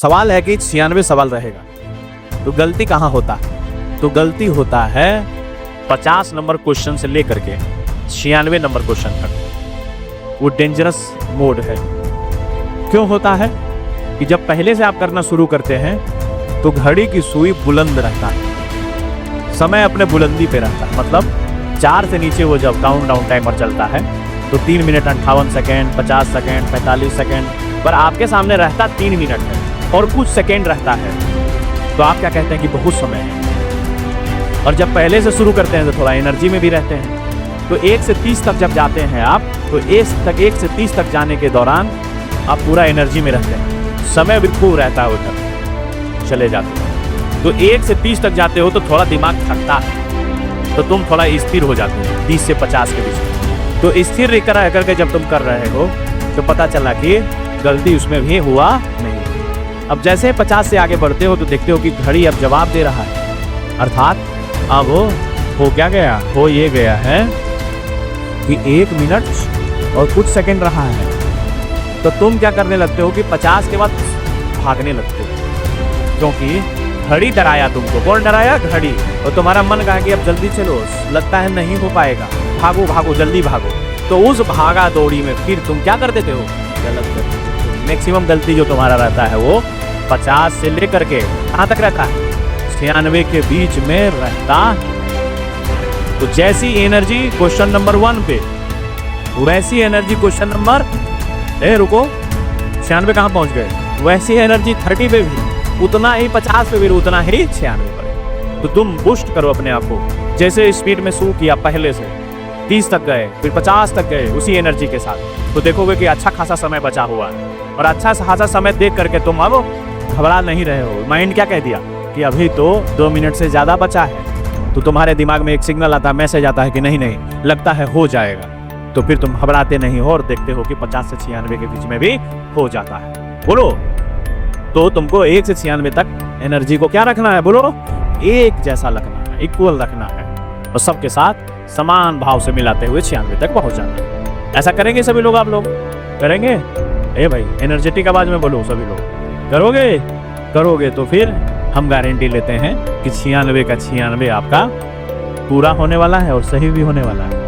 सवाल है कि 96 सवाल रहेगा, तो गलती कहाँ होता है? तो गलती होता है 50 नंबर क्वेश्चन से लेकर के 96 नंबर क्वेश्चन तक। वो डेंजरस मोड है। क्यों होता है कि जब पहले से आप करना शुरू करते हैं तो घड़ी की सुई बुलंद रहता है, समय अपने बुलंदी पे रहता है। मतलब 4 से नीचे वो जब काउंटडाउन टाइमर चलता है तो 3 मिनट 58 सेकेंड, 50 सेकेंड, 45 सेकेंड, पर आपके सामने रहता 3 मिनट है और कुछ सेकेंड रहता है, तो आप क्या कहते हैं कि बहुत समय है। और जब पहले से शुरू करते हैं तो थोड़ा एनर्जी में भी रहते हैं। तो 1 से 30 तक जब जाते हैं आप, तो 1 से 30 तक जाने के दौरान आप पूरा एनर्जी में रहते हैं, समय बिल्कुल रहता है उधर, चले जाते हैं। तो 1 से 30 तक जाते हो तो थोड़ा दिमाग थकता है, तो तुम थोड़ा स्थिर हो जाते हो 30 से 50 के बीच में। तो स्थिर रह करके जब तुम कर रहे हो तो पता चला कि गलती उसमें भी हुआ नहीं। अब जैसे 50 से आगे बढ़ते हो तो देखते हो कि घड़ी अब जवाब दे रहा है, अर्थात अब हो क्या गया, हो ये गया है कि 1 मिनट और कुछ सेकंड रहा है। तो तुम क्या करने लगते हो कि 50 के बाद भागने लगते हो, क्योंकि घड़ी डराया तुमको। कौन डराया? घड़ी। और तुम्हारा मन कहा कि अब जल्दी चलो, लगता है नहीं हो पाएगा, भागो भागो जल्दी भागो। तो उस भागा दौड़ी में फिर तुम क्या कर देते हो? गलत करते हो। मैक्सिमम गलती जो तुम्हारा रहता है वो 50 से लेकर के कहाँ तक रहता है? 96 के बीच में रहता। तो जैसी एनर्जी क्वेश्चन नंबर 1 पे, वैसी एनर्जी क्वेश्चन नंबर रुको 96 कहाँ पहुंच गए, वैसी एनर्जी 30 पे भी उतना ही, 50 पे भी उतना ही 96 पर। तो तुम बूस्ट करो अपने आप को। जैसे स्पीड में शुरू किया पहले से 30 तक गए, फिर 50 तक गए उसी एनर्जी के साथ, तो देखोगे कि अच्छा खासा समय बचा हुआ है। और अच्छा खासा समय देख करके तुम अब घबरा नहीं रहे हो। माइंड क्या कह दिया कि अभी तो 2 मिनट से ज़्यादा बचा है, तो तुम्हारे दिमाग में एक सिग्नल आता है, मैसेज आता है कि नहीं नहीं लगता है हो जाएगा। तो फिर तुम घबराते नहीं हो और देखते हो कि 50 से 96 के बीच में भी हो जाता है। बोलो, तो तुमको 1 से 96 तक एनर्जी को क्या रखना है? बोलो, एक जैसा रखना है, इक्वल रखना है, और सबके साथ समान भाव से मिलाते हुए 96 तक पहुंच जाना है। ऐसा करेंगे सभी लोग? आप लोग करेंगे? भाई एनर्जेटिक आवाज में बोलो, सभी लोग करोगे? करोगे तो फिर हम गारंटी लेते हैं कि 96 का 96 आपका पूरा होने वाला है और सही भी होने वाला है।